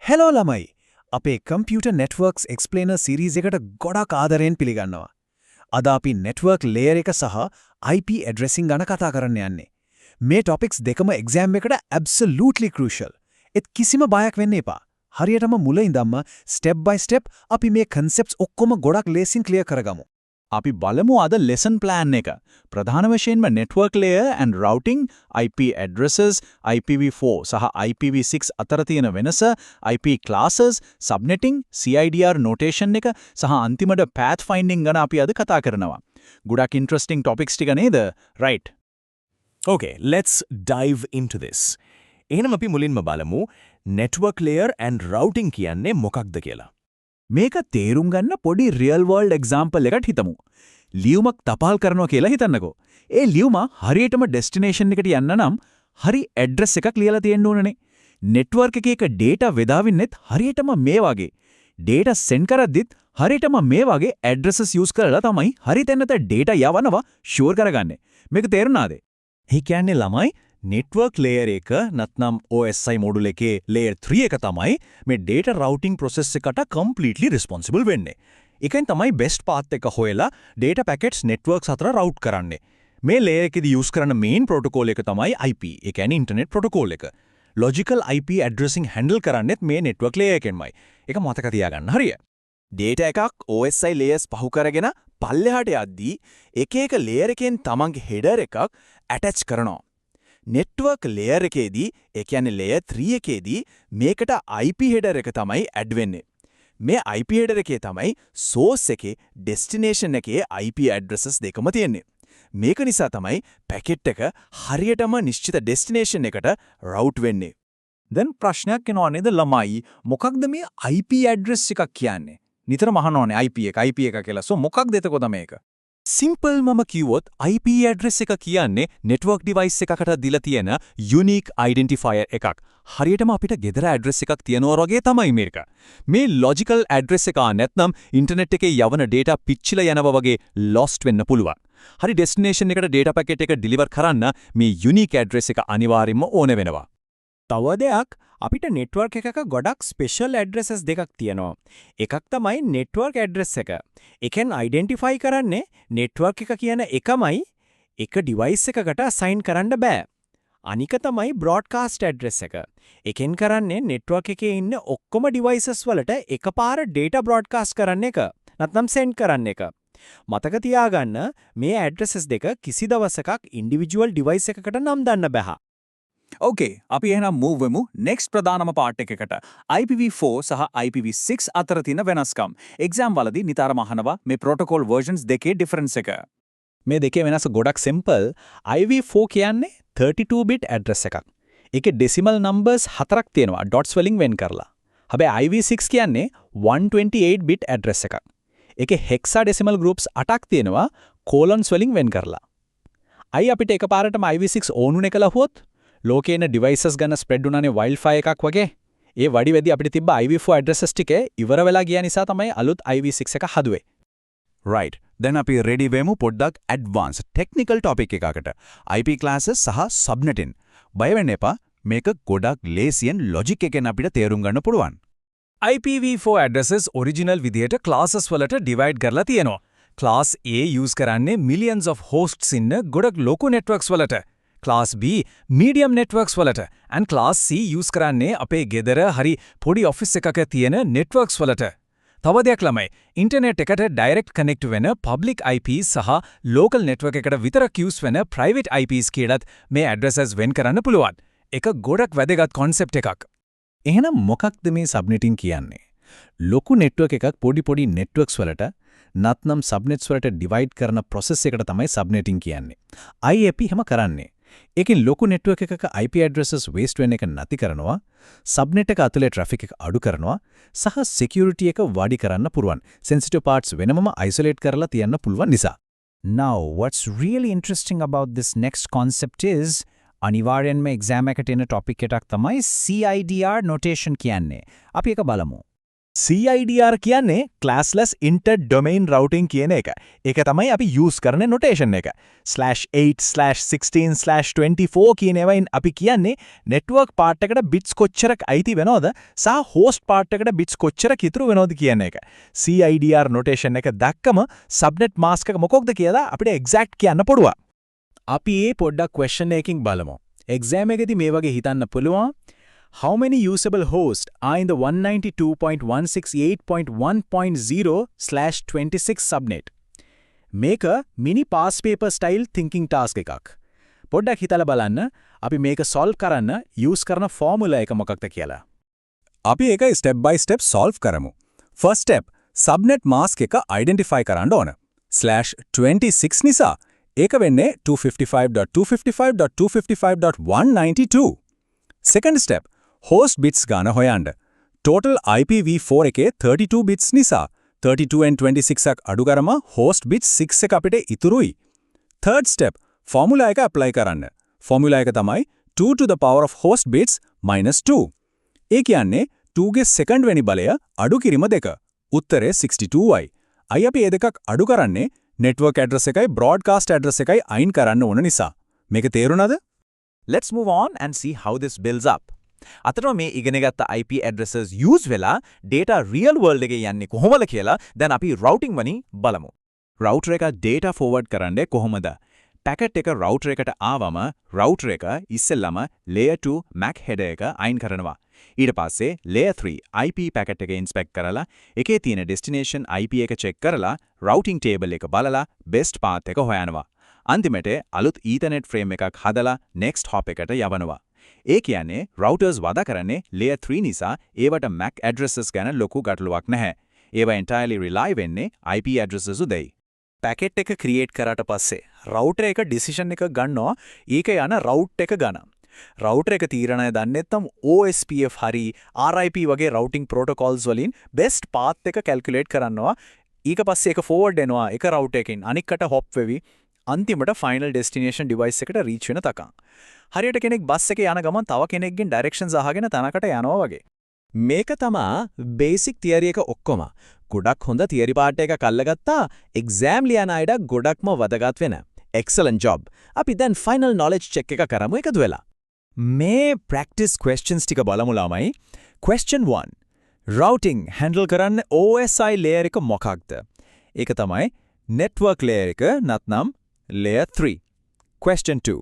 Hello ළමයි අපේ computer networks එක්ස්ප්ලේනර් series එකට ගොඩක් ආදරයෙන් පිළිගන්නවා. අද අපි නෙට්වර්ක් ලේයර් එක සහ IP ඇඩ්‍රෙසිං ගැන කතා කරන්න යන්නේ. මේ ටොපික්ස් දෙකම එක්සෑම් එකට ඇබ්සලූට්ලි ක්‍රූෂල්. ඒත් කිසිම බයක් වෙන්න එපා. හරියටම මුල ඉඳන්ම ස්ටෙප් බයි ස්ටෙප් අපි මේ කන්සෙප්ට්ස් ඔක්කොම ගොඩක් ලේසින් ක්ලියර් කරගමු. අපි බලමු අද ලෙසන් ප්ලෑන් එක. ප්‍රධාන වශයෙන්ම network layer and routing, IP addresses, IPv4 සහ IPv6 අතර තියෙන වෙනස, IP classes, subnetting, CIDR notation එක සහ අන්තිමට path finding ගැන අපි අද කතා කරනවා. ගොඩක් interesting topics ටික නේද? right. Okay, let's dive into this. එහෙනම් අපි මුලින්ම බලමු network layer and routing කියන්නේ මොකක්ද කියලා. මේක තේරුම් ගන්න පොඩි රියල් වර්ල්ඩ් එක්සැම්පල් එකක් හිතමු. ලියුමක් තපාල් කරනවා කියලා හිතන්නකෝ. ඒ ලියුම හරියටම ඩෙස්ටිනේෂන් එකට යන්න නම් හරි ඇඩ්‍රස් එකක් ලියලා තියෙන්න ඕනනේ. නෙට්වර්ක් එකේ එක data වේදාවින්නෙත් හරියටම මේ වගේ. data send කරද්දිත් හරියටම මේ වගේ addresses use කරලා තමයි හරි තැනට data යවනවා ෂුවර් කරගන්නේ. මේක තේරුණාද? ඒ කියන්නේ ළමයි network layer එක නැත්නම් OSI module එකේ layer 3 එක තමයි මේ data routing process එකට completely responsible වෙන්නේ. ඒකෙන් තමයි best path එක හොයලා data packets networks අතර route කරන්නේ. මේ layer එකේදී use කරන main protocol එක තමයි IP. ඒ කියන්නේ internet protocol එක. logical IP addressing handle කරන්නේත් මේ network layer එකෙන්මයි. ඒක මතක තියාගන්න හරිය. data එකක් OSI layers පහු කරගෙන පල්ලෙහාට යද්දී එක එක layer එකෙන් තමන්ගේ header එකක් attach කරනවා. network layer එකේදී ඒ කියන්නේ layer 3 එකේදී මේකට IP header එක තමයි add වෙන්නේ. මේ IP header එකේ තමයි source එකේ destination එකේ IP addresses දෙකම තියෙන්නේ. මේක නිසා තමයි packet එක හරියටම නිශ්චිත destination එකට route වෙන්නේ. දැන් ප්‍රශ්නයක් එනවා නේද ළමයි? මොකක්ද මේ IP address එකක් කියන්නේ? නිතරම අහනවානේ IP එක කියලා. so මොකක්ද එතකොට මේක? simple මම කිව්වොත් IP address එක කියන්නේ network device එකකට දීලා තියෙන unique identifier එකක්. හරියටම අපිට ගෙදර address එකක් තියනවා වගේ තමයි මේක. මේ logical address එක නැත්නම් internet එකේ යවන data පිච්චිලා යනවා වගේ lost වෙන්න පුළුවන්. හරි destination එකට data packet එක deliver කරන්න මේ unique address එක අනිවාර්යයෙන්ම ඕන වෙනවා. තව දෙයක් අපිට network එකක ගොඩක් special addresses දෙකක් තියෙනවා. එකක් තමයි network address එක. ඒකෙන් identify කරන්නේ network එක කියන එකමයි එක device එකකට assign කරන්න බෑ. අනික තමයි broadcast address එක. ඒකෙන් කරන්නේ network එකේ ඉන්න ඔක්කොම devices වලට එකපාර data broadcast කරන්න එක. නැත්නම් send කරන්න එක. මතක තියාගන්න මේ addresses දෙක කිසි දවසක individual device එකකට නම් දාන්න බෑ. Okay, අපි එහෙනම් move වෙමු next ප්‍රධානම part එකකට. IPv4 සහ IPv6 අතර තියෙන වෙනස්කම්. exam වලදී නිතරම අහනවා මේ protocol versions දෙකේ difference එක. මේ දෙකේ වෙනස ගොඩක් simple. IPv4 කියන්නේ 32-bit address එකක්. ඒකේ decimal numbers 4ක් තියෙනවා dots වලින් වෙන් කරලා. හැබැයි IPv6 කියන්නේ 128-bit address එකක්. ඒකේ hexadecimal groups 8ක් තියෙනවා colons වලින් වෙන් කරලා. අයි අපිට එකපාරටම IPv6 ඕනුනේ කියලා හොත් ලෝකේ ඉන්න devices ගන්න spread උනානේ wildfire එකක් වගේ. ඒ වඩි වැඩි අපිට තිබ්බ IPv4 addresses ටිකේ ඉවර වෙලා ගිය නිසා තමයි අලුත් IPv6 එක හදුවේ. right. දැන් අපි ready වෙමු පොඩ්ඩක් advanced technical topic එකකට. IP classes සහ subnetting. බය වෙන්න එපා. මේක ගොඩක් ලේසියෙන් logic එකෙන් අපිට තේරුම් ගන්න පුළුවන්. IPv4 addresses original විදියට classes වලට divide කරලා තියෙනවා. class A use කරන්නේ millions of hosts ඉන්න ගොඩක් ලොකු networks වලට. class B medium networks වලට and class C use කරන්නේ අපේ ගෙදර හරි පොඩි office එකක තියෙන networks වලට. තව දෙයක් ළමයි internet එකට direct connect වෙන public IPs සහ local network එකට විතරක් use වෙන private IPs කියලාත් මේ addresses වෙන් කරන්න පුළුවන්. ඒක ගොඩක් වැදගත් concept එකක්. එහෙනම් මොකක්ද මේ subnetting කියන්නේ? ලොකු network එකක් පොඩි networks වලට නැත්නම් subnets වලට divide කරන process එකට තමයි subnetting කියන්නේ. IAP හැම කරන්නේ ඒකෙන් ලොකු network එකක IP addresses waste වෙන එක නැති කරනවා, subnet එක ඇතුලේ traffic එක අඩු කරනවා, සහ security එක වැඩි කරන්න පුරුවන්. sensitive parts වෙනමම isolate කරලා තියන්න පුළුවන් නිසා. Now, what's really interesting about this next concept is අනිවාර්යෙන්ම exam එකට එන topic එකක් තමයි CIDR notation කියන්නේ. අපි ඒක බලමු. CIDR කියන්නේ classless inter-domain routing කියන එක. ඒක තමයි අපි use කරන notation එක. /8/16/24 කියන ඒවායින් අපි කියන්නේ network part එකට bits කොච්චරක් අයිති වෙනවද සහ host part එකට bits කොච්චරක් ඉතුරු වෙනවද කියන එක. CIDR notation එක දැක්කම subnet mask එක මොකක්ද කියලා අපිට exact කියන්න පුළුවන්. අපි ඒ පොඩ්ඩක් question එකකින් බලමු. exam එකේදී මේ වගේ හිතන්න පුළුවන්. How many usable hosts are in the 192.168.1.0/26 subnet? මේක mini past paper style thinking task එකක්. පොඩ්ඩක් හිතලා බලන්න අපි මේක solve කරන්න use කරන formula එක මොකක්ද කියලා. අපි ඒක step by step solve කරමු. First step subnet mask එක identify කරන්න ඕන. /26 නිසා ඒක වෙන්නේ 255.255.255.192. Second step host bits ගාන හොයන්න. total IPv4 එකේ 32 bits නිසා 32 and 26 එක අඩු කරම host bits 6 එක අපිට ඉතුරුයි. third step formula එක apply කරන්න. formula එක තමයි 2 to the power of host bits minus 2. ඒ කියන්නේ 2 ගේ second වෙනි බලය අඩු කිරීම දෙක. උත්තරේ 62යි. අයි අපි ඒ දෙකක් අඩු කරන්නේ network address එකයි broadcast address එකයි අයින් කරන්න ඕන නිසා. මේක තේරුණාද? Let's move on and see how this builds up. අතරම මේ ඉගෙනගත්ත IP addresses use වෙලා data real world එකේ යන්නේ කොහොමද කියලා දැන් අපි routing වලින් බලමු. router එක data forward කරන්නේ කොහොමද? packet එක router එකට ආවම router එක ඉස්සෙල්ලාම layer 2 MAC header එක අයින් කරනවා. ඊට පස්සේ layer 3 IP packet එක inspect කරලා එකේ තියෙන destination IP එක check කරලා routing table එක බලලා best path එක හොයනවා. අන්තිමට අලුත් Ethernet frame එකක් හදලා next hop එකට යවනවා. ඒ කියන්නේ routers වදා කරන්නේ layer 3 නිසා ඒවට MAC addresses ගැන ලොකු ගැටලුවක් නැහැ. ඒවා entirely rely වෙන්නේ IP addresses උදෙයි. packet එක create කරාට පස්සේ router එක decision එක ගන්නවා ඒක යන route එක ගන්න. router එක තීරණය දන්නේ නැත්නම් OSPF හරි RIP වගේ routing protocols වලින් best path එක calculate කරනවා. ඊට පස්සේ ඒක forward වෙනවා එක router එකකින් අනිකට hop වෙවි අන්තිමට final destination device එකට reach වෙන තකන්. හරියට කෙනෙක් බස් එකේ යන ගමන් තව කෙනෙක්ගෙන් directions අහගෙන තනකට යනවා වගේ. මේක තමා බේසික් තියරි එක ඔක්කොම. ගොඩක් හොඳ තියරි පාර්ට් එකක් අල්ලගත්තා. එක්සෑම් ලියන අයට ගොඩක්ම වැදගත් වෙන. excellent job. අපි දැන් final knowledge check එක කරමු එකතු වෙලා. මේ practice questions ටික බලමු ළමයි. Question 1. Routing handle කරන්න OSI layer එක මොකක්ද? ඒක තමයි network layer එක නැත්නම් layer 3. Question 2.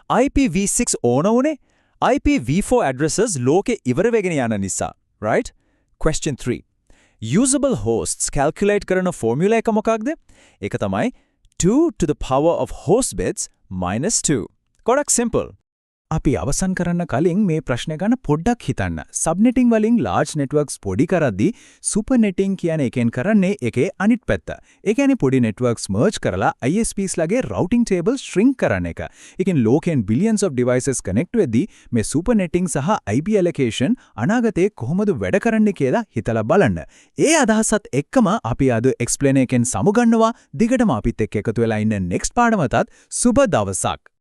IPv6 ඕන උනේ IPv4 addresses ලෝකේ ඉවර වෙගෙන යන නිසා, right? Question 3. Usable hosts calculate කරන formula එක මොකක්ද? ඒක තමයි 2 to the power of host bits minus 2. ගොඩක් simple. අපි අවසන් කරන්න කලින් මේ ප්‍රශ්නේ ගැන පොඩ්ඩක් හිතන්න. සබ්නෙටිං වලින් large networks පොඩි කරද්දී super netting කියන එකෙන් කරන්නේ ඒකේ අනිත් පැත්ත. ඒ කියන්නේ පොඩි networks merge කරලා ISPs ලගේ routing tables shrink කරන එක. ඒකෙන් ලෝකෙන් billions of devices connect වෙද්දී මේ super netting සහ IP allocation අනාගතේ කොහොමද වැඩ කරන්නේ කියලා හිතලා බලන්න. ඒ අදහසත් එක්කම අපි අද explain එකෙන් සමුගන්නවා. දිගටම අපිත් එක්ක එකතු වෙලා ඉන්න next පාඩමටත් සුබ දවසක්.